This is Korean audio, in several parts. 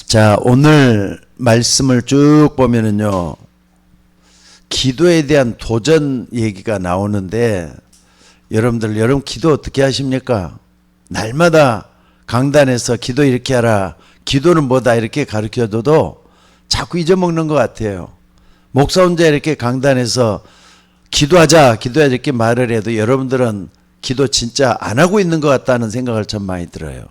자, 오늘 말씀을 쭉 보면은요, 기도에 대한 도전 얘기가 나오는데, 여러분 기도 어떻게 하십니까? 날마다 강단에서 기도 이렇게 하라, 기도는 뭐다 이렇게 가르쳐줘도 자꾸 잊어먹는 것 같아요. 목사 혼자 이렇게 강단에서 기도하자 이렇게 말을 해도 여러분들은 기도 진짜 안 하고 있는 것 같다는 생각을 참 많이 들어요.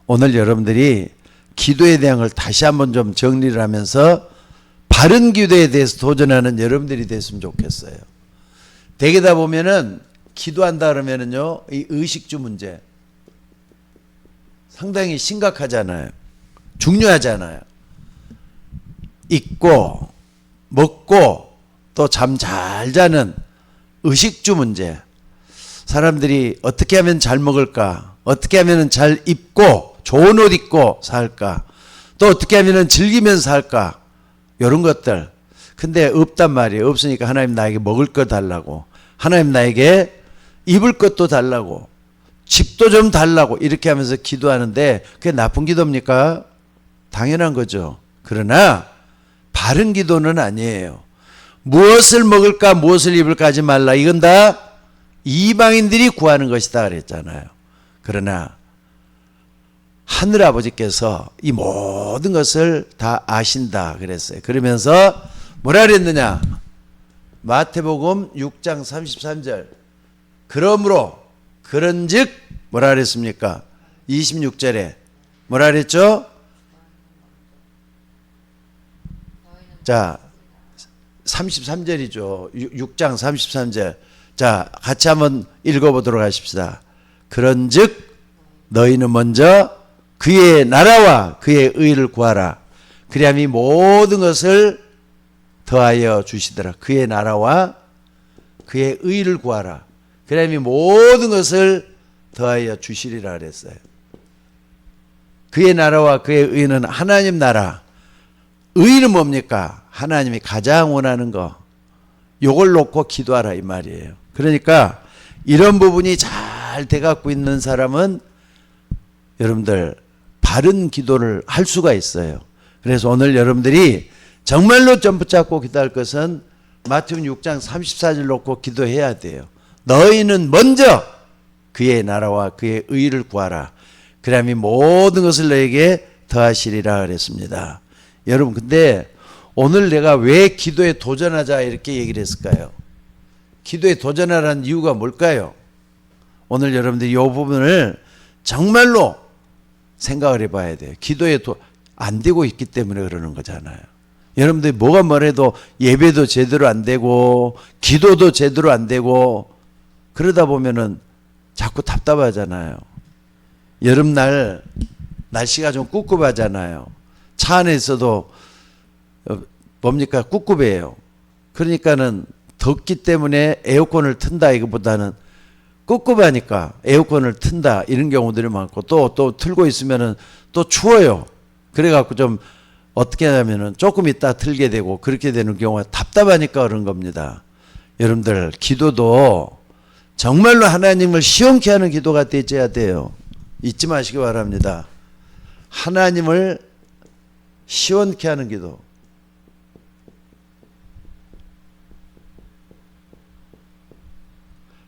오늘 여러분들이 기도에 대한 걸 다시 한번 좀 정리를 하면서 바른 기도에 대해서 도전하는 여러분들이 됐으면 좋겠어요. 대개다 보면은 기도한다 그러면은요, 이 의식주 문제 상당히 심각하잖아요. 중요하잖아요. 잊고 먹고 또 잠 잘 자는 의식주 문제. 사람들이 어떻게 하면 잘 먹을까? 어떻게 하면 잘 입고 좋은 옷 입고 살까? 또 어떻게 하면 즐기면서 살까? 이런 것들. 근데 없단 말이에요. 없으니까 하나님 나에게 먹을 거 달라고, 하나님 나에게 입을 것도 달라고, 집도 좀 달라고 이렇게 하면서 기도하는데 그게 나쁜 기도입니까? 당연한 거죠. 그러나 바른 기도는 아니에요. 무엇을 먹을까 무엇을 입을까 하지 말라. 이건 다 이방인들이 구하는 것이다 그랬잖아요. 그러나 하늘아버지께서 이 모든 것을 다 아신다 그랬어요. 그러면서 뭐라 그랬느냐? 마태복음 6장 33절. 그러므로 그런즉 뭐라 그랬습니까? 26절에 뭐라 그랬죠? 자, 33절이죠. 6장 33절. 자, 같이 한번 읽어보도록 하십시다. 그런즉 너희는 먼저 그의 나라와 그의 의를 구하라. 그리하면 이 모든 것을 더하여 주시더라. 그의 나라와 그의 의를 구하라. 그리하면 이 모든 것을 더하여 주시리라 그랬어요. 그의 나라와 그의 의는 하나님 나라. 의는 뭡니까? 하나님이 가장 원하는 거. 요걸 놓고 기도하라 이 말이에요. 그러니까 이런 부분이 잘 돼갖고 있는 사람은 여러분들 바른 기도를 할 수가 있어요. 그래서 오늘 여러분들이 정말로 좀 붙잡고 기도할 것은 마태복음 6장 34절 놓고 기도해야 돼요. 너희는 먼저 그의 나라와 그의 의를 구하라. 그러면 모든 것을 너에게 더하시리라 그랬습니다. 여러분, 근데 오늘 내가 왜 기도에 도전하자 이렇게 얘기를 했을까요? 기도에 도전하라는 이유가 뭘까요? 오늘 여러분들이 이 부분을 정말로 생각을 해봐야 돼요. 기도에 안 되고 있기 때문에 그러는 거잖아요. 여러분들이 뭐가 뭐래도 예배도 제대로 안 되고 기도도 제대로 안 되고 그러다 보면은 자꾸 답답하잖아요. 여름날 날씨가 좀 꿉꿉하잖아요. 차 안에 있어도 뭡니까? 꿉꿉해요. 그러니까는 덥기 때문에 에어컨을 튼다 이거보다는 꿉꿉하니까 에어컨을 튼다 이런 경우들이 많고 또 틀고 있으면은 또 추워요. 그래갖고 좀 어떻게 하냐면은 조금 있다 틀게 되고 그렇게 되는 경우가 답답하니까 그런 겁니다. 여러분들 기도도 정말로 하나님을 시원케 하는 기도가 되어야 돼요. 잊지 마시기 바랍니다. 하나님을 시원케 하는 기도.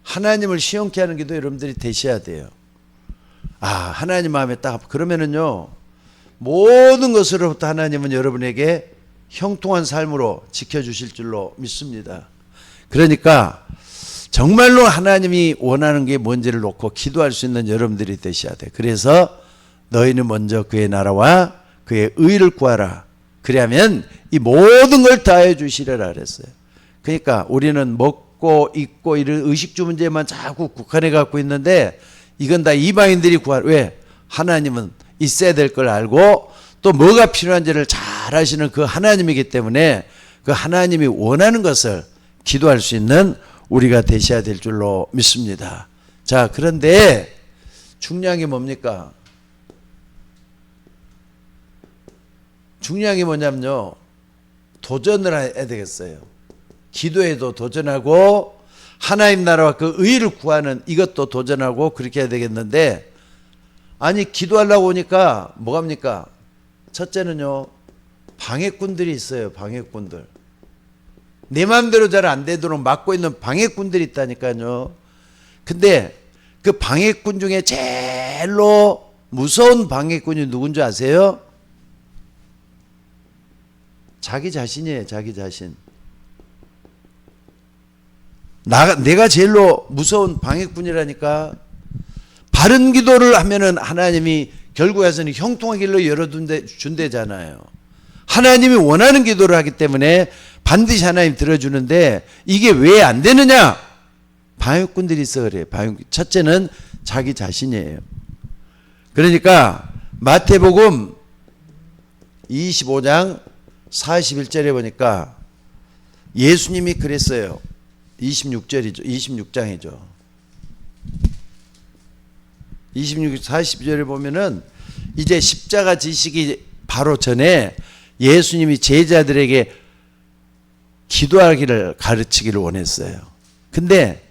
하나님을 시원케 하는 기도 여러분들이 되셔야 돼요. 아, 하나님 마음에 딱 그러면은요 모든 것으로부터 하나님은 여러분에게 형통한 삶으로 지켜주실 줄로 믿습니다. 그러니까 정말로 하나님이 원하는 게 뭔지를 놓고 기도할 수 있는 여러분들이 되셔야 돼요. 그래서 너희는 먼저 그의 나라와 그의 의를 구하라. 그러면 이 모든 걸 다해 주시리라 그랬어요. 그러니까 우리는 먹고 입고 이런 의식주 문제만 자꾸 국한해 갖고 있는데 이건 다 이방인들이 구할. 왜? 하나님은 있어야 될 걸 알고 또 뭐가 필요한지를 잘 아시는 그 하나님이기 때문에 그 하나님이 원하는 것을 기도할 수 있는 우리가 되셔야 될 줄로 믿습니다. 자, 그런데 중요한 게 뭡니까? 중요한 게 뭐냐면요, 도전을 해야 되겠어요. 기도에도 도전하고 하나님 나라와 그 의를 구하는 이것도 도전하고 그렇게 해야 되겠는데 아니 기도하려고 오니까 뭐합니까? 첫째는요, 방해꾼들이 있어요. 방해꾼들. 내 마음대로 잘 안 되도록 막고 있는 방해꾼들이 있다니까요. 근데 그 방해꾼 중에 제일로 무서운 방해꾼이 누군지 아세요? 자기 자신이에요. 자기 자신. 내가 제일로 무서운 방해꾼이라니까. 바른 기도를 하면은 하나님이 결국에서는 형통한 길로 열어준대잖아요. 하나님이 원하는 기도를 하기 때문에 반드시 하나님 들어주는데 이게 왜 안 되느냐? 방해꾼들이 있어 그래요. 첫째는 자기 자신이에요. 그러니까 마태복음 25장 41절에 보니까 예수님이 그랬어요. 26절이죠. 26장이죠. 40절에 보면은 이제 십자가 지시기 바로 전에 예수님이 제자들에게 기도하기를 가르치기를 원했어요. 근데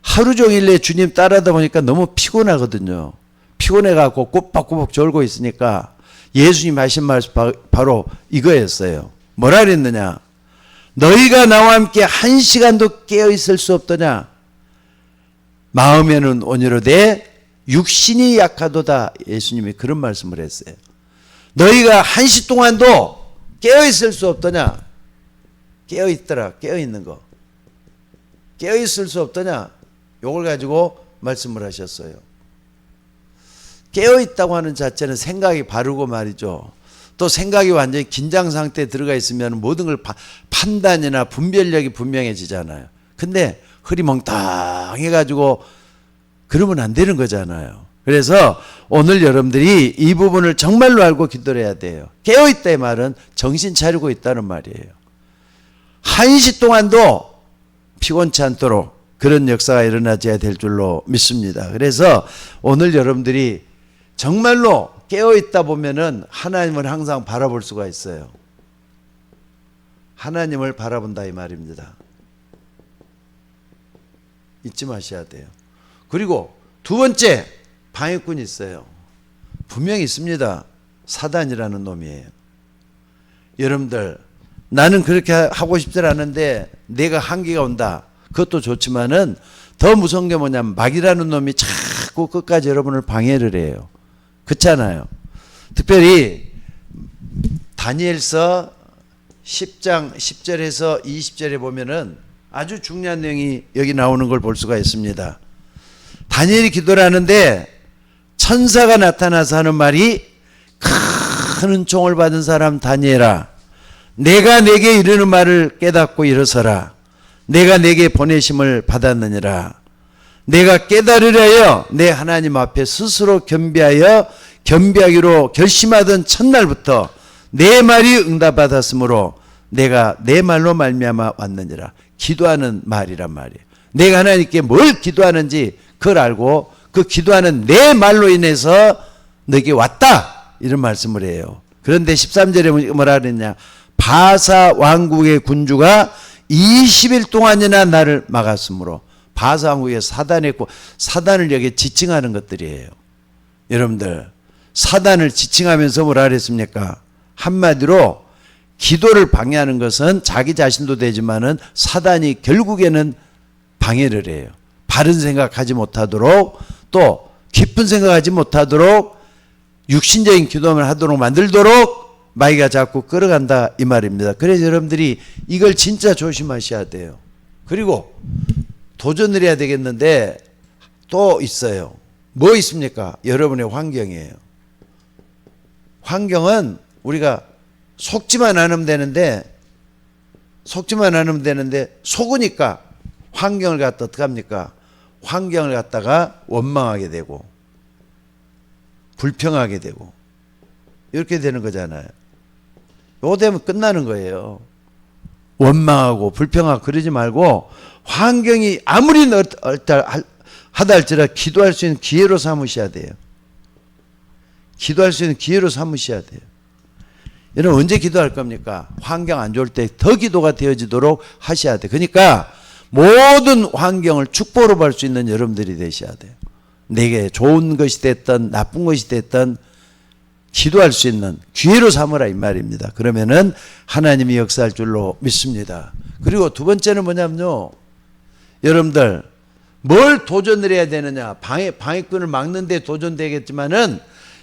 하루 종일 주님 따라다 보니까 너무 피곤하거든요. 피곤해갖고 꼬박꼬박 졸고 있으니까 예수님 하신 말씀 바로 이거였어요. 뭐라 그랬느냐? 너희가 나와 함께 한 시간도 깨어있을 수 없더냐? 마음에는 온유로되 육신이 약하도다. 예수님이 그런 말씀을 했어요. 너희가 한 시 동안도 깨어있을 수 없더냐? 깨어있더라. 깨어있는 거. 깨어있을 수 없더냐? 요걸 가지고 말씀을 하셨어요. 깨어있다고 하는 자체는 생각이 바르고 말이죠. 또 생각이 완전히 긴장 상태에 들어가 있으면 모든 걸 판단이나 분별력이 분명해지잖아요. 근데 흐리멍텅해가지고 그러면 안 되는 거잖아요. 그래서 오늘 여러분들이 이 부분을 정말로 알고 기도를 해야 돼요. 깨어있다의 말은 정신 차리고 있다는 말이에요. 한 시 동안도 피곤치 않도록 그런 역사가 일어나줘야 될 줄로 믿습니다. 그래서 오늘 여러분들이 정말로 깨어있다 보면은 하나님을 항상 바라볼 수가 있어요. 하나님을 바라본다 이 말입니다. 잊지 마셔야 돼요. 그리고 두 번째 방해꾼이 있어요. 분명히 있습니다. 사단이라는 놈이에요. 여러분들 나는 그렇게 하고 싶지 않은데 내가 한계가 온다. 그것도 좋지만은 더 무서운 게 뭐냐면 마귀라는 놈이 자꾸 끝까지 여러분을 방해를 해요. 그렇잖아요. 특별히 다니엘서 10장 10절에서 20절에 보면은 아주 중요한 내용이 여기 나오는 걸 볼 수가 있습니다. 다니엘이 기도를 하는데 천사가 나타나서 하는 말이 큰 은총을 받은 사람 다니엘아, 내가 내게 이르는 말을 깨닫고 일어서라. 내가 내게 보내심을 받았느니라. 내가 깨달으려 하여 내 하나님 앞에 스스로 겸비하기로 결심하던 첫날부터 내 말이 응답받았으므로 내가 내 말로 말미암아 왔느니라. 기도하는 말이란 말이에요. 내가 하나님께 뭘 기도하는지 그걸 알고 그 기도하는 내 말로 인해서 너에게 왔다 이런 말씀을 해요. 그런데 13절에 뭐라 그랬냐? 바사 왕국의 군주가 20일 동안이나 나를 막았으므로. 바사 왕국에 사단이 있고 사단을 여기 지칭하는 것들이에요. 여러분들 사단을 지칭하면서 뭐라 그랬습니까? 한마디로 기도를 방해하는 것은 자기 자신도 되지만은 사단이 결국에는 방해를 해요. 바른 생각하지 못하도록 또 깊은 생각하지 못하도록 육신적인 기도만 하도록 만들도록 마귀가 자꾸 끌어간다 이 말입니다. 그래서 여러분들이 이걸 진짜 조심하셔야 돼요. 그리고 도전을 해야 되겠는데 또 있어요. 뭐 있습니까? 여러분의 환경이에요. 환경은 우리가 속지만 않으면 되는데 속으니까 환경을 갖다 어떻게 합니까? 환경을 갖다가 원망하게 되고 불평하게 되고 이렇게 되는 거잖아요. 요거 되면 끝나는 거예요. 원망하고 불평하고 그러지 말고 환경이 아무리 하다 할지라도 기도할 수 있는 기회로 삼으셔야 돼요. 기도할 수 있는 기회로 삼으셔야 돼요. 여러분 언제 기도할 겁니까? 환경 안 좋을 때 더 기도가 되어지도록 하셔야 돼요. 그러니까 모든 환경을 축복으로 볼 수 있는 여러분들이 되셔야 돼요. 내게 좋은 것이 됐든 나쁜 것이 됐든 기도할 수 있는 기회로 삼으라 이 말입니다. 그러면은 하나님이 역사할 줄로 믿습니다. 그리고 두 번째는 뭐냐면요. 여러분들 뭘 도전을 해야 되느냐. 방해꾼을 막는 데 도전되겠지만은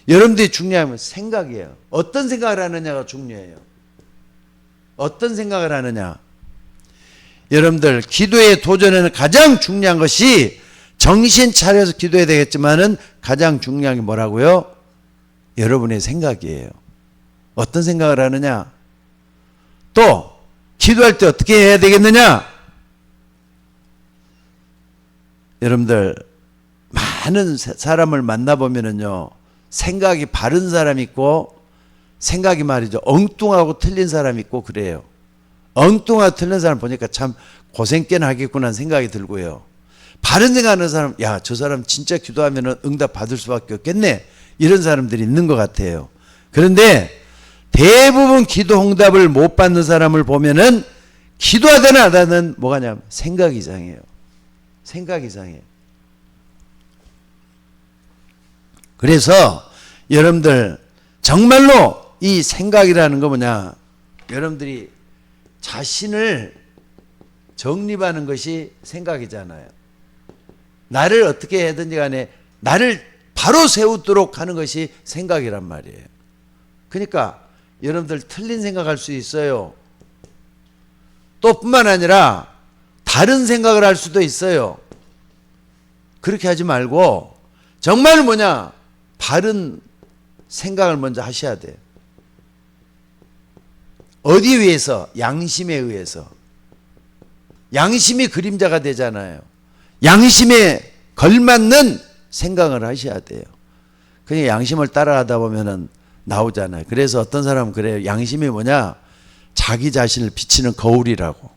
여러분들이 중요한 건 생각이에요. 어떤 생각을 하느냐가 중요해요. 어떤 생각을 하느냐. 여러분들 기도의 도전에는 가장 중요한 것이 정신 차려서 기도해야 되겠지만은 가장 중요한 게 뭐라고요? 여러분의 생각이에요. 어떤 생각을 하느냐? 또 기도할 때 어떻게 해야 되겠느냐? 여러분들 많은 사람을 만나보면은요, 생각이 바른 사람 있고 생각이 말이죠 엉뚱하고 틀린 사람 있고 그래요. 엉뚱하고 틀린 사람 보니까 참 고생 꽤나 하겠구나 하는 생각이 들고요. 바른 생각하는 사람, 야, 저 사람 진짜 기도하면 응답 받을 수밖에 없겠네, 이런 사람들이 있는 것 같아요. 그런데 대부분 기도 응답을 못 받는 사람을 보면은 기도하든 안 하든 뭐가 냐면 생각 이상해요. 생각 이상해요. 그래서 여러분들 정말로 이 생각이라는 거 뭐냐, 여러분들이 자신을 정립하는 것이 생각이잖아요. 나를 어떻게 해든지 간에 나를 바로 세우도록 하는 것이 생각이란 말이에요. 그러니까 여러분들 틀린 생각할 수 있어요. 또 뿐만 아니라 다른 생각을 할 수도 있어요. 그렇게 하지 말고 정말 뭐냐, 바른 생각을 먼저 하셔야 돼요. 어디에 의해서? 양심에 의해서. 양심이 그림자가 되잖아요. 양심에 걸맞는 생각을 하셔야 돼요. 그냥 양심을 따라가다 보면은 나오잖아요. 그래서 어떤 사람은 그래요. 양심이 뭐냐? 자기 자신을 비치는 거울이라고.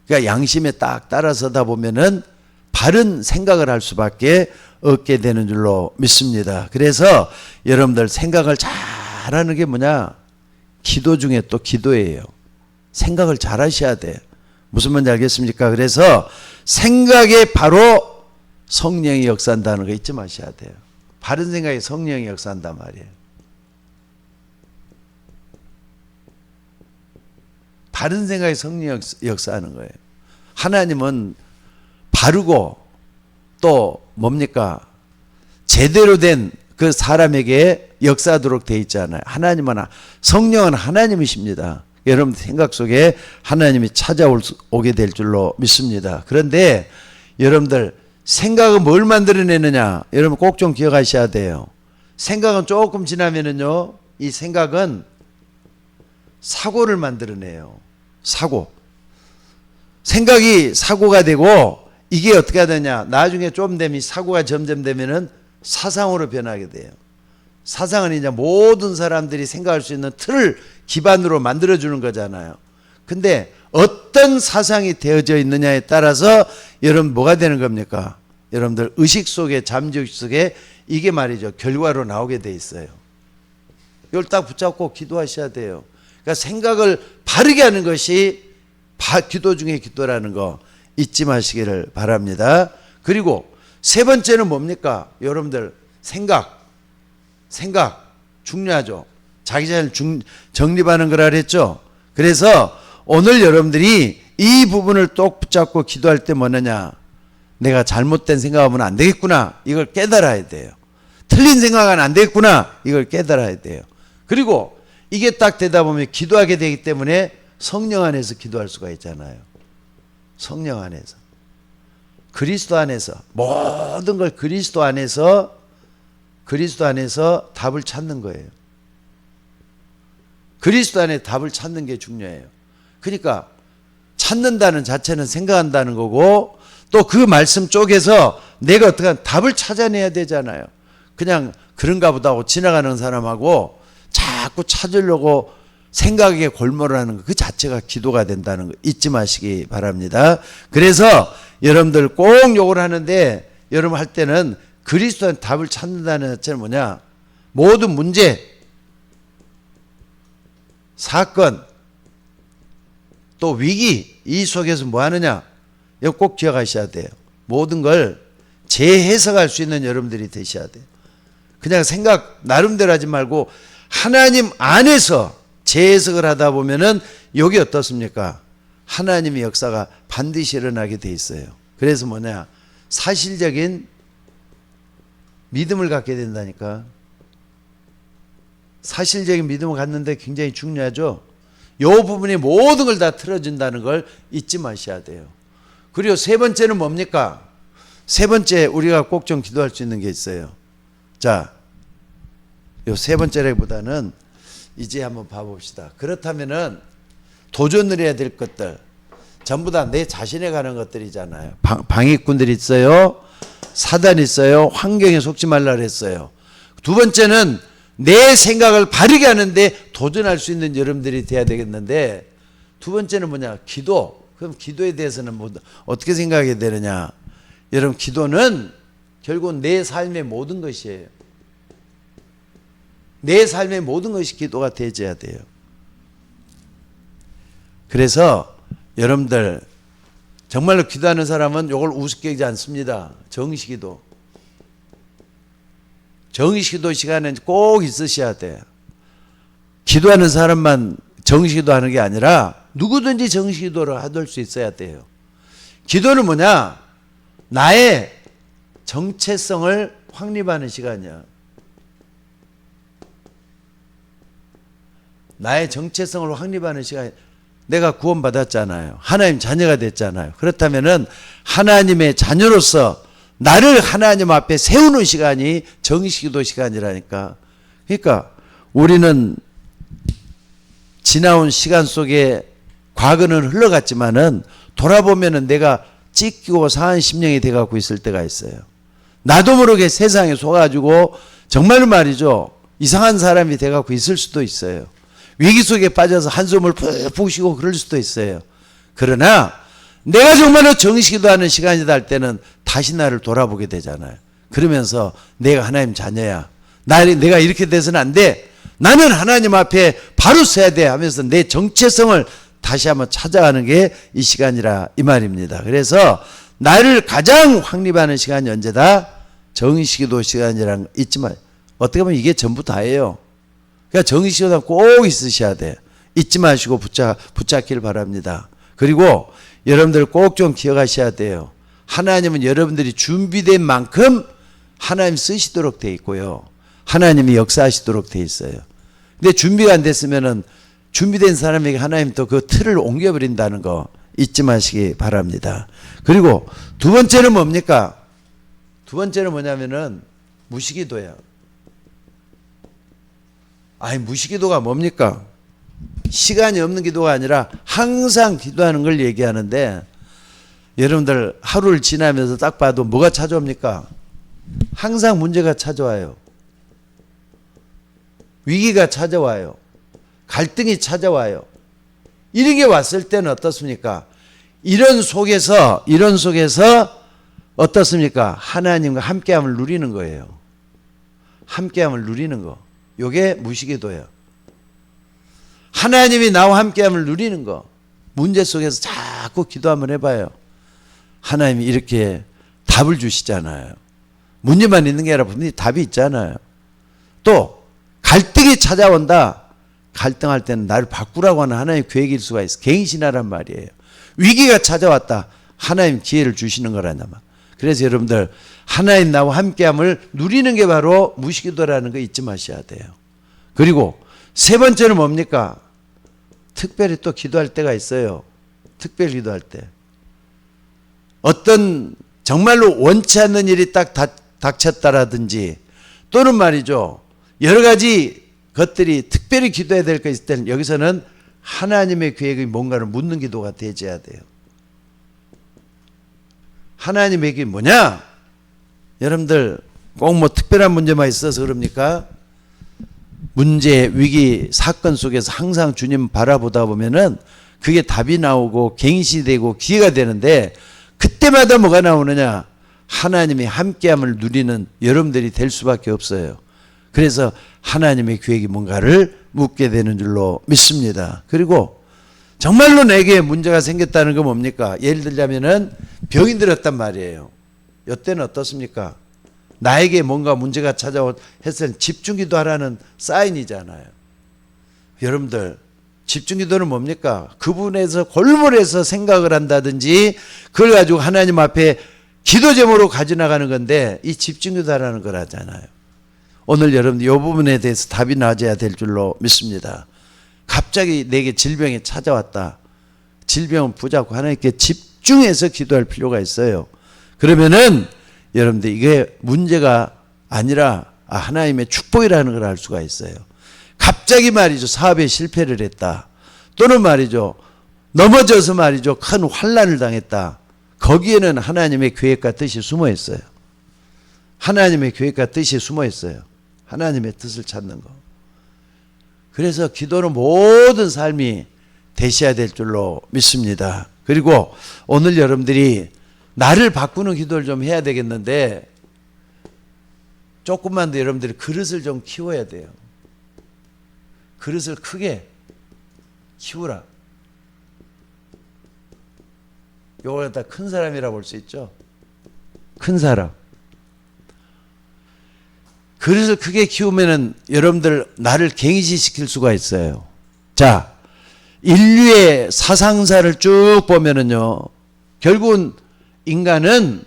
그러니까 양심에 딱 따라서다 보면은 바른 생각을 할 수밖에 없게 되는 줄로 믿습니다. 그래서 여러분들 생각을 잘하는 게 뭐냐? 기도 중에 또 기도예요. 생각을 잘 하셔야 돼요. 무슨 말인지 알겠습니까? 그래서 생각에 바로 성령이 역사한다는 거 잊지 마셔야 돼요. 바른 생각에 성령이 역사한단 말이에요. 바른 생각에 성령이 역사하는 거예요. 하나님은 바르고 또 뭡니까? 제대로 된 그 사람에게 역사하도록 돼 있잖아요. 하나님은, 성령은 하나님이십니다. 여러분 생각 속에 하나님이 찾아오게 될 줄로 믿습니다. 그런데 여러분들 생각은 뭘 만들어내느냐? 여러분 꼭 좀 기억하셔야 돼요. 생각은 조금 지나면은요, 이 생각은 사고를 만들어내요. 사고. 생각이 사고가 되고 이게 어떻게 하느냐? 나중에 좀 되면 사고가 점점 되면은 사상으로 변하게 돼요. 사상은 이제 모든 사람들이 생각할 수 있는 틀을 기반으로 만들어주는 거잖아요. 근데 어떤 사상이 되어져 있느냐에 따라서 여러분 뭐가 되는 겁니까? 여러분들 의식 속에, 잠재의식 속에 이게 말이죠, 결과로 나오게 돼 있어요. 이걸 딱 붙잡고 기도하셔야 돼요. 그러니까 생각을 바르게 하는 것이 기도 중에 기도라는 거 잊지 마시기를 바랍니다. 그리고 세 번째는 뭡니까? 여러분들 생각 중요하죠. 자기 자신을 정립하는 거라 그랬죠. 그래서 오늘 여러분들이 이 부분을 똑 붙잡고 기도할 때 뭐느냐, 내가 잘못된 생각하면 안 되겠구나, 이걸 깨달아야 돼요. 틀린 생각은 안 되겠구나, 이걸 깨달아야 돼요. 그리고 이게 딱 되다 보면 기도하게 되기 때문에 성령 안에서 기도할 수가 있잖아요. 성령 안에서, 그리스도 안에서, 모든 걸 그리스도 안에서 답을 찾는 거예요. 그리스도 안에 답을 찾는 게 중요해요. 그러니까 찾는다는 자체는 생각한다는 거고, 또 그 말씀 쪽에서 내가 어떻게 답을 찾아내야 되잖아요. 그냥 그런가 보다 하고 지나가는 사람하고 자꾸 찾으려고 생각에 골몰을 하는 거, 그 자체가 기도가 된다는 거 잊지 마시기 바랍니다. 그래서 여러분들 꼭 요걸 하는데, 여러분 할 때는 그리스도의 답을 찾는다는 자체는 뭐냐, 모든 문제, 사건, 또 위기, 이 속에서 뭐 하느냐, 이거 꼭 기억하셔야 돼요. 모든 걸 재해석할 수 있는 여러분들이 되셔야 돼요. 그냥 생각 나름대로 하지 말고 하나님 안에서 재해석을 하다 보면은 여기 어떻습니까? 하나님의 역사가 반드시 일어나게 돼 있어요. 그래서 뭐냐? 사실적인 믿음을 갖게 된다니까. 사실적인 믿음을 갖는데 굉장히 중요하죠. 이 부분이 모든 걸 다 틀어준다는 걸 잊지 마셔야 돼요. 그리고 세 번째는 뭡니까? 세 번째 우리가 꼭 좀 기도할 수 있는 게 있어요. 자, 요 세 번째라기보다는 이제 한번 봐봅시다. 그렇다면은 도전을 해야 될 것들 전부 다 내 자신에 관한 것들이잖아요. 방해꾼들이 있어요. 사단이 있어요. 환경에 속지 말라 그랬어요. 두 번째는 내 생각을 바르게 하는데 도전할 수 있는 여러분들이 돼야 되겠는데, 두 번째는 뭐냐? 기도. 그럼 기도에 대해서는 뭐 어떻게 생각해야 되느냐? 여러분, 기도는 결국 내 삶의 모든 것이에요. 내 삶의 모든 것이 기도가 되어야 돼요. 그래서 여러분들 정말로 기도하는 사람은 이걸 우습게 하지 않습니다. 정시기도. 정시기도 시간은 꼭 있으셔야 돼요. 기도하는 사람만 정시기도 하는 게 아니라 누구든지 정시기도를 하실 수 있어야 돼요. 기도는 뭐냐? 나의 정체성을 확립하는 시간이야. 나의 정체성을 확립하는 시간. 내가 구원받았잖아요. 하나님 자녀가 됐잖아요. 그렇다면은 하나님의 자녀로서 나를 하나님 앞에 세우는 시간이 정시기도 시간이라니까. 그러니까 우리는 지나온 시간 속에 과거는 흘러갔지만은 돌아보면은 내가 찢기고 상한 심령이 돼갖고 있을 때가 있어요. 나도 모르게 세상에 속아가지고 정말 말이죠. 이상한 사람이 돼갖고 있을 수도 있어요. 위기 속에 빠져서 한숨을 푹푹 쉬고 그럴 수도 있어요. 그러나 내가 정말로 정시기도하는 시간이다 할 때는 다시 나를 돌아보게 되잖아요. 그러면서 내가 하나님 자녀야. 내가 이렇게 돼서는 안 돼. 나는 하나님 앞에 바로 서야 돼 하면서 내 정체성을 다시 한번 찾아가는 게 이 시간이라 이 말입니다. 그래서 나를 가장 확립하는 시간이 언제다? 정시기도 시간이란 잊지 마요. 어떻게 보면 이게 전부 다예요. 그러니까 정시기도 꼭 있으셔야 돼. 잊지 마시고 붙잡기를 바랍니다. 그리고 여러분들 꼭 좀 기억하셔야 돼요. 하나님은 여러분들이 준비된 만큼 하나님 쓰시도록 돼 있고요. 하나님이 역사하시도록 돼 있어요. 근데 준비가 안 됐으면은 준비된 사람에게 하나님 또 그 틀을 옮겨버린다는 거 잊지 마시기 바랍니다. 그리고 두 번째는 뭡니까? 두 번째는 뭐냐면은 무시기도예요. 아니, 무시기도가 뭡니까? 시간이 없는 기도가 아니라 항상 기도하는 걸 얘기하는데, 여러분들 하루를 지나면서 딱 봐도 뭐가 찾아옵니까? 항상 문제가 찾아와요. 위기가 찾아와요. 갈등이 찾아와요. 이런 게 왔을 때는 어떻습니까? 이런 속에서 어떻습니까? 하나님과 함께함을 누리는 거예요. 함께함을 누리는 거. 요게 무시기도예요. 하나님이 나와 함께함을 누리는 거. 문제 속에서 자꾸 기도 한번 해봐요. 하나님이 이렇게 답을 주시잖아요. 문제만 있는 게 아니라 분명히 답이 있잖아요. 또 갈등이 찾아온다. 갈등할 때는 나를 바꾸라고 하는 하나님의 계획일 수가 있어. 갱신하란 말이에요. 위기가 찾아왔다. 하나님 기회를 주시는 거란다. 그래서 여러분들 하나님 나와 함께함을 누리는 게 바로 무시기도라는 거 잊지 마셔야 돼요. 그리고 세 번째는 뭡니까? 특별히 또 기도할 때가 있어요. 특별히 기도할 때. 어떤 정말로 원치 않는 일이 딱 닥쳤다라든지, 또는 말이죠, 여러 가지 것들이 특별히 기도해야 될 것 있을 때는 여기서는 하나님의 계획이 뭔가를 묻는 기도가 되어야 돼요. 하나님의 계획이 뭐냐? 여러분들 꼭 뭐 특별한 문제만 있어서 그럽니까? 문제, 위기, 사건 속에서 항상 주님 바라보다 보면은 그게 답이 나오고 갱신이 되고 기회가 되는데, 그때마다 뭐가 나오느냐? 하나님이 함께함을 누리는 여러분들이 될 수밖에 없어요. 그래서 하나님의 계획이 뭔가를 묻게 되는 줄로 믿습니다. 그리고 정말로 내게 문제가 생겼다는 건 뭡니까? 예를 들자면은 병이 들었단 말이에요. 이때는 어떻습니까? 나에게 뭔가 문제가 찾아왔을 때 집중기도 하라는 사인이잖아요. 여러분들 집중기도는 뭡니까? 그분에서 골몰해서 생각을 한다든지 그걸 가지고 하나님 앞에 기도 제목으로 가져나가는 건데 이 집중기도 하라는 거라잖아요. 오늘 여러분들 이 부분에 대해서 답이 나와야 될 줄로 믿습니다. 갑자기 내게 질병이 찾아왔다. 질병은 붙잡고 하나님께 집중해서 기도할 필요가 있어요. 그러면은 여러분들 이게 문제가 아니라 하나님의 축복이라는 걸 알 수가 있어요. 갑자기 말이죠. 사업에 실패를 했다. 또는 말이죠. 넘어져서 말이죠. 큰 환난을 당했다. 거기에는 하나님의 계획과 뜻이 숨어 있어요. 하나님의 계획과 뜻이 숨어 있어요. 하나님의 뜻을 찾는 거. 그래서 기도는 모든 삶이 되셔야 될 줄로 믿습니다. 그리고 오늘 여러분들이 나를 바꾸는 기도를 좀 해야 되겠는데 조금만 더 여러분들이 그릇을 좀 키워야 돼요. 그릇을 크게 키우라. 요걸 다 큰 사람이라 볼 수 있죠. 큰 사람. 그릇을 크게 키우면은 여러분들 나를 갱시시킬 수가 있어요. 자, 인류의 사상사를 쭉 보면은요, 결국은 인간은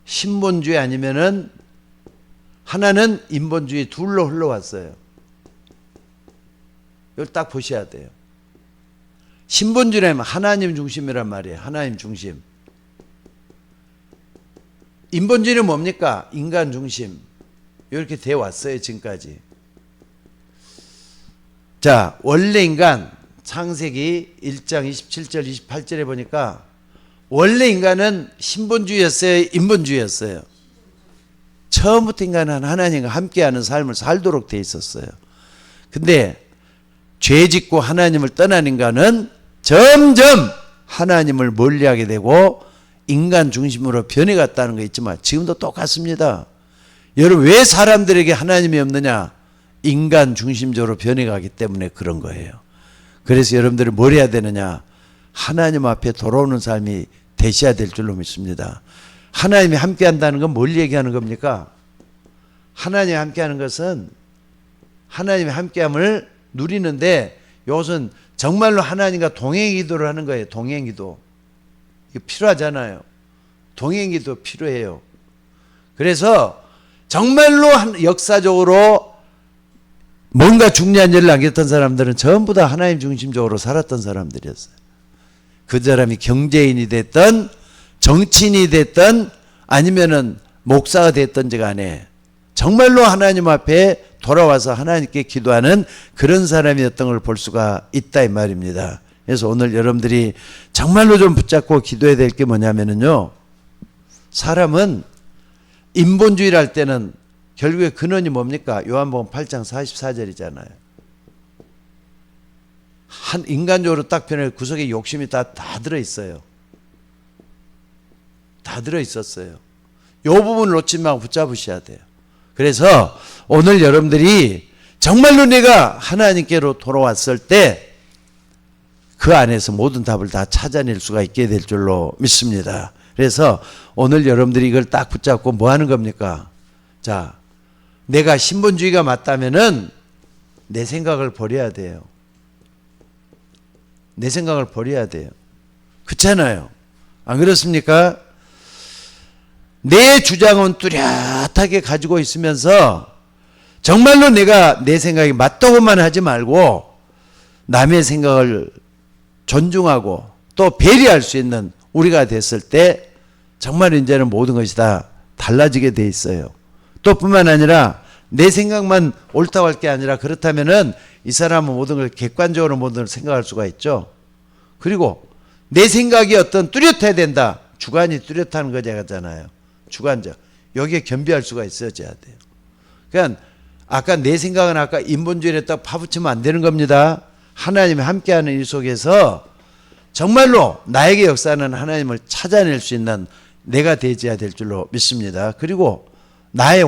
신본주의 아니면은 하나는 인본주의 둘로 흘러왔어요. 이걸 딱 보셔야 돼요. 신본주의라면 하나님 중심이란 말이에요. 하나님 중심. 인본주의는 뭡니까? 인간 중심. 이렇게 돼 왔어요, 지금까지. 자, 원래 인간 창세기 1장 27절 28절에 보니까 원래 인간은 신본주의였어요, 인본주의였어요? 처음부터 인간은 하나님과 함께하는 삶을 살도록 돼 있었어요. 근데 죄 짓고 하나님을 떠난 인간은 점점 하나님을 멀리하게 되고 인간 중심으로 변해갔다는 거 있지만 지금도 똑같습니다. 여러분 왜 사람들에게 하나님이 없느냐? 인간 중심적으로 변해가기 때문에 그런 거예요. 그래서 여러분들이 뭘 해야 되느냐? 하나님 앞에 돌아오는 삶이 되셔야 될 줄로 믿습니다. 하나님이 함께 한다는 건 뭘 얘기하는 겁니까? 하나님이 함께 하는 것은 하나님의 함께함을 누리는데 이것은 정말로 하나님과 동행기도를 하는 거예요. 동행기도. 이거 필요하잖아요. 동행기도 필요해요. 그래서 정말로 역사적으로 뭔가 중요한 일을 남겼던 사람들은 전부 다 하나님 중심적으로 살았던 사람들이었어요. 그 사람이 경제인이 됐던 정치인이 됐던 아니면은 목사가 됐던지 간에 정말로 하나님 앞에 돌아와서 하나님께 기도하는 그런 사람이었던 걸 볼 수가 있다 이 말입니다. 그래서 오늘 여러분들이 정말로 좀 붙잡고 기도해야 될 게 뭐냐면요. 사람은 인본주의를 할 때는 결국에 근원이 뭡니까? 요한복음 8장 44절이잖아요. 한 인간적으로 딱 변해 구석에 욕심이 다 들어있어요. 다 들어있었어요. 요 부분을 놓지 말고 붙잡으셔야 돼요. 그래서 오늘 여러분들이 정말로 내가 하나님께로 돌아왔을 때 그 안에서 모든 답을 다 찾아낼 수가 있게 될 줄로 믿습니다. 그래서 오늘 여러분들이 이걸 딱 붙잡고 뭐 하는 겁니까? 자, 내가 신본주의가 맞다면은 내 생각을 버려야 돼요. 내 생각을 버려야 돼요. 그렇잖아요. 안 그렇습니까? 내 주장은 뚜렷하게 가지고 있으면서 정말로 내가 내 생각이 맞다고만 하지 말고 남의 생각을 존중하고 또 배려할 수 있는 우리가 됐을 때 정말 이제는 모든 것이 다 달라지게 돼 있어요. 또 뿐만 아니라 내 생각만 옳다고 할 게 아니라 그렇다면은 이 사람은 모든 걸 객관적으로 모든 걸 생각할 수가 있죠. 그리고 내 생각이 어떤 뚜렷해야 된다. 주관이 뚜렷한 거잖아요. 주관적. 여기에 겸비할 수가 있어야 돼요. 그러니까 아까 내 생각은 아까 인본주의에 딱 파묻히면 안 되는 겁니다. 하나님이 함께하는 일 속에서 정말로 나에게 역사하는 하나님을 찾아낼 수 있는 내가 되어야 될 줄로 믿습니다. 그리고 나의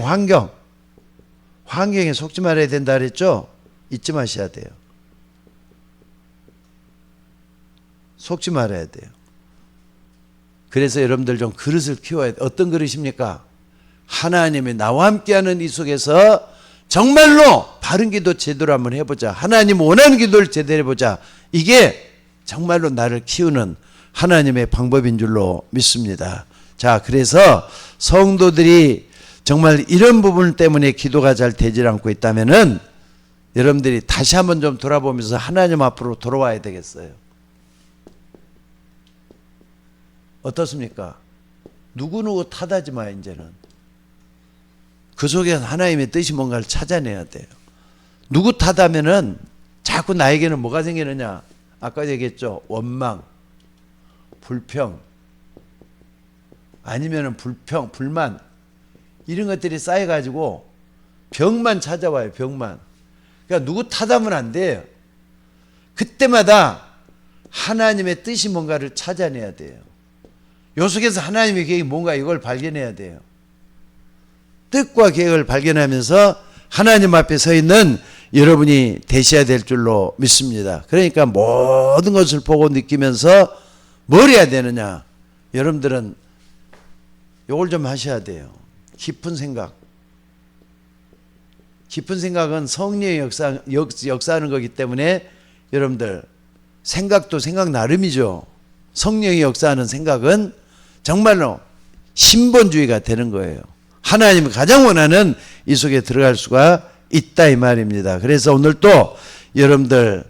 환경에 속지 말아야 된다 그랬죠? 잊지 마셔야 돼요. 속지 말아야 돼요. 그래서 여러분들 좀 그릇을 키워야 돼. 어떤 그릇입니까? 하나님이 나와 함께하는 이 속에서 정말로 바른 기도 제대로 한번 해보자. 하나님 원하는 기도를 제대로 해보자. 이게 정말로 나를 키우는 하나님의 방법인 줄로 믿습니다. 자, 그래서 성도들이 정말 이런 부분 때문에 기도가 잘 되질 않고 있다면은 여러분들이 다시 한번 좀 돌아보면서 하나님 앞으로 돌아와야 되겠어요. 어떻습니까? 누구누구 탓하지 마. 이제는 그 속에서 하나님의 뜻이 뭔가를 찾아내야 돼요. 누구 탓하면은 자꾸 나에게는 뭐가 생기느냐? 아까 얘기했죠. 원망, 불평, 아니면은 불만, 이런 것들이 쌓여가지고 병만 찾아와요. 병만. 그러니까 누구 탓하면 안 돼요. 그때마다 하나님의 뜻이 뭔가를 찾아내야 돼요. 요 속에서 하나님의 계획이 뭔가, 이걸 발견해야 돼요. 뜻과 계획을 발견하면서 하나님 앞에 서 있는 여러분이 되셔야 될 줄로 믿습니다. 그러니까 모든 것을 보고 느끼면서 뭘 해야 되느냐? 여러분들은 요걸 좀 하셔야 돼요. 깊은 생각. 깊은 생각은 성령의 역사하는 거기 때문에 여러분들 생각도 생각 나름이죠. 성령의 역사하는 생각은 정말로 신본주의가 되는 거예요. 하나님이 가장 원하는 이 속에 들어갈 수가 있다 이 말입니다. 그래서 오늘 또 여러분들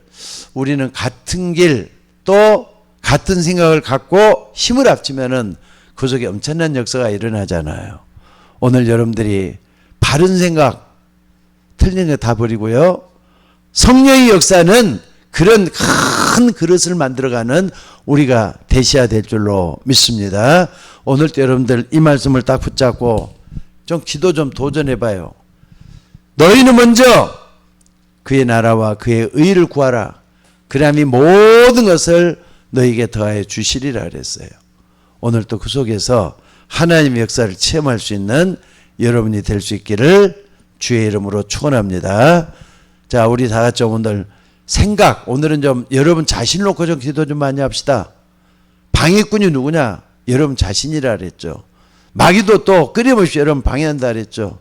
우리는 같은 길 또 같은 생각을 갖고 힘을 합치면은 그 속에 엄청난 역사가 일어나잖아요. 오늘 여러분들이 바른 생각, 틀린 거 다 버리고요. 성령의 역사는 그런 큰 그릇을 만들어가는 우리가 되셔야 될 줄로 믿습니다. 오늘도 여러분들 이 말씀을 딱 붙잡고 좀 기도 좀 도전해봐요. 너희는 먼저 그의 나라와 그의 의를 구하라. 그러함이 모든 것을 너희에게 더하여 주시리라 그랬어요. 오늘 또 그 속에서 하나님의 역사를 체험할 수 있는 여러분이 될 수 있기를 주의 이름으로 축원합니다. 자, 우리 다 같이 오늘 생각, 오늘은 좀 여러분 자신 놓고 좀 기도 좀 많이 합시다. 방해꾼이 누구냐? 여러분 자신이라 그랬죠. 마귀도 또 끊임없이 여러분 방해한다 그랬죠.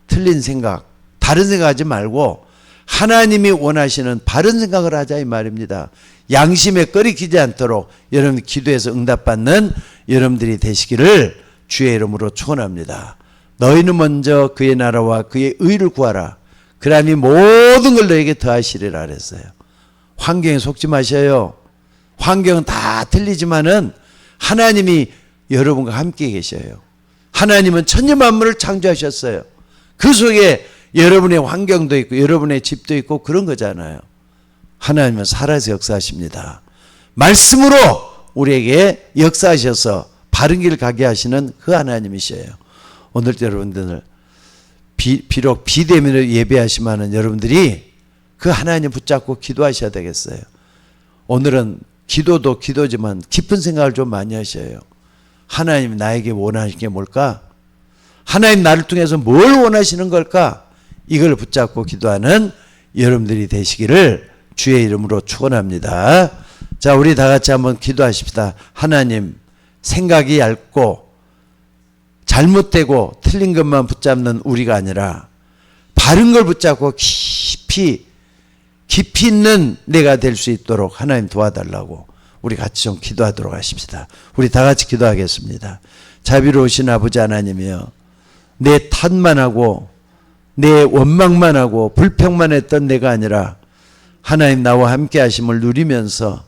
틀린 생각, 다른 생각하지 말고 하나님이 원하시는 바른 생각을 하자 이 말입니다. 양심에 꺼리키지 않도록 여러분 기도해서 응답받는 여러분들이 되시기를 주의 이름으로 축원합니다. 너희는 먼저 그의 나라와 그의 의를 구하라. 그러함이 모든 걸 너에게 더하시리라 그랬어요. 환경에 속지 마셔요. 환경은 다 틀리지만은 하나님이 여러분과 함께 계셔요. 하나님은 천지 만물을 창조하셨어요. 그 속에 여러분의 환경도 있고 여러분의 집도 있고 그런 거잖아요. 하나님은 살아서 역사하십니다. 말씀으로 우리에게 역사하셔서 바른 길 가게 하시는 그 하나님이셔요. 오늘도 여러분들 비록 비대면으로 예배하시면은 여러분들이 그 하나님 붙잡고 기도하셔야 되겠어요. 오늘은 기도도 기도지만 깊은 생각을 좀 많이 하셔요. 하나님 나에게 원하시는 게 뭘까? 하나님 나를 통해서 뭘 원하시는 걸까? 이걸 붙잡고 기도하는 여러분들이 되시기를 주의 이름으로 축원합니다. 자, 우리 다 같이 한번 기도하십시다. 하나님, 생각이 얇고 잘못되고 틀린 것만 붙잡는 우리가 아니라 바른 걸 붙잡고 깊이 있는 내가 될 수 있도록 하나님 도와달라고 우리 같이 좀 기도하도록 하십시다. 우리 다 같이 기도하겠습니다. 자비로우신 아버지 하나님이여, 내 탓만 하고 내 원망만 하고 불평만 했던 내가 아니라 하나님 나와 함께 하심을 누리면서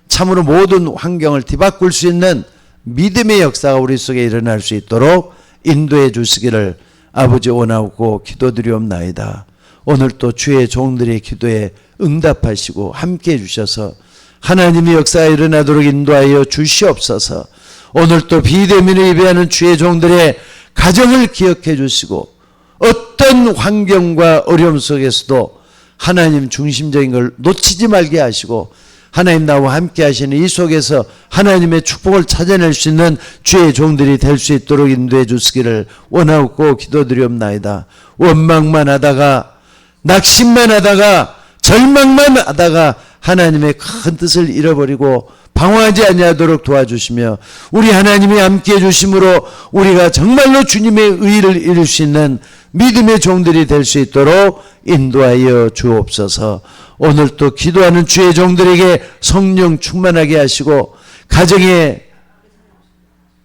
참으로 모든 환경을 뒤바꿀 수 있는 믿음의 역사가 우리 속에 일어날 수 있도록 인도해 주시기를 아버지 원하고 기도드리옵나이다. 오늘 또 주의 종들의 기도에 응답하시고 함께 해주셔서 하나님의 역사가 일어나도록 인도하여 주시옵소서. 오늘 또 비대면을 예배하는 주의 종들의 가정을 기억해 주시고 어떤 환경과 어려움 속에서도 하나님 중심적인 걸 놓치지 말게 하시고 하나님 나와 함께 하시는 이 속에서 하나님의 축복을 찾아낼 수 있는 주의 종들이 될 수 있도록 인도해 주시기를 원하고 기도드리옵나이다. 원망만 하다가 낙심만 하다가 절망만 하다가 하나님의 큰 뜻을 잃어버리고 방황하지 아니하도록 도와주시며 우리 하나님이 함께해 주심으로 우리가 정말로 주님의 의를 이룰 수 있는 믿음의 종들이 될 수 있도록 인도하여 주옵소서. 오늘 또 기도하는 주의 종들에게 성령 충만하게 하시고 가정에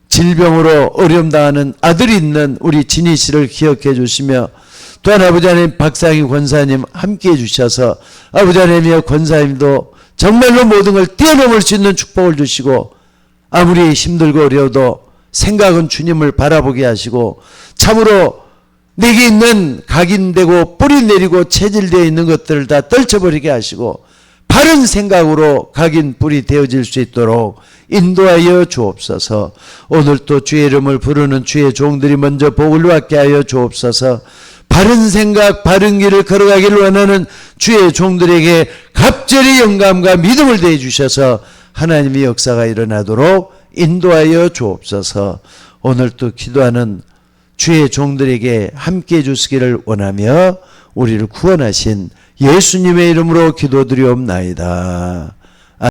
질병으로 어려움 당하는 아들이 있는 우리 진희 씨를 기억해 주시며 또한 아버지 하나님 박상희 권사님 함께해 주셔서 아버지 하나님이여 권사님도 정말로 모든 걸 뛰어넘을 수 있는 축복을 주시고 아무리 힘들고 어려워도 생각은 주님을 바라보게 하시고 참으로 내게 있는 각인되고 뿌리 내리고 체질되어 있는 것들을 다 떨쳐버리게 하시고 바른 생각으로 각인 뿌리 되어질 수 있도록 인도하여 주옵소서. 오늘 또 주의 이름을 부르는 주의 종들이 먼저 복을 받게 하여 주옵소서. 바른 생각 바른 길을 걸어가기를 원하는 주의 종들에게 갑절의 영감과 믿음을 대해 주셔서 하나님의 역사가 일어나도록 인도하여 주옵소서. 오늘 또 기도하는 주의 종들에게 함께해 주시기를 원하며 우리를 구원하신 예수님의 이름으로 기도드리옵나이다.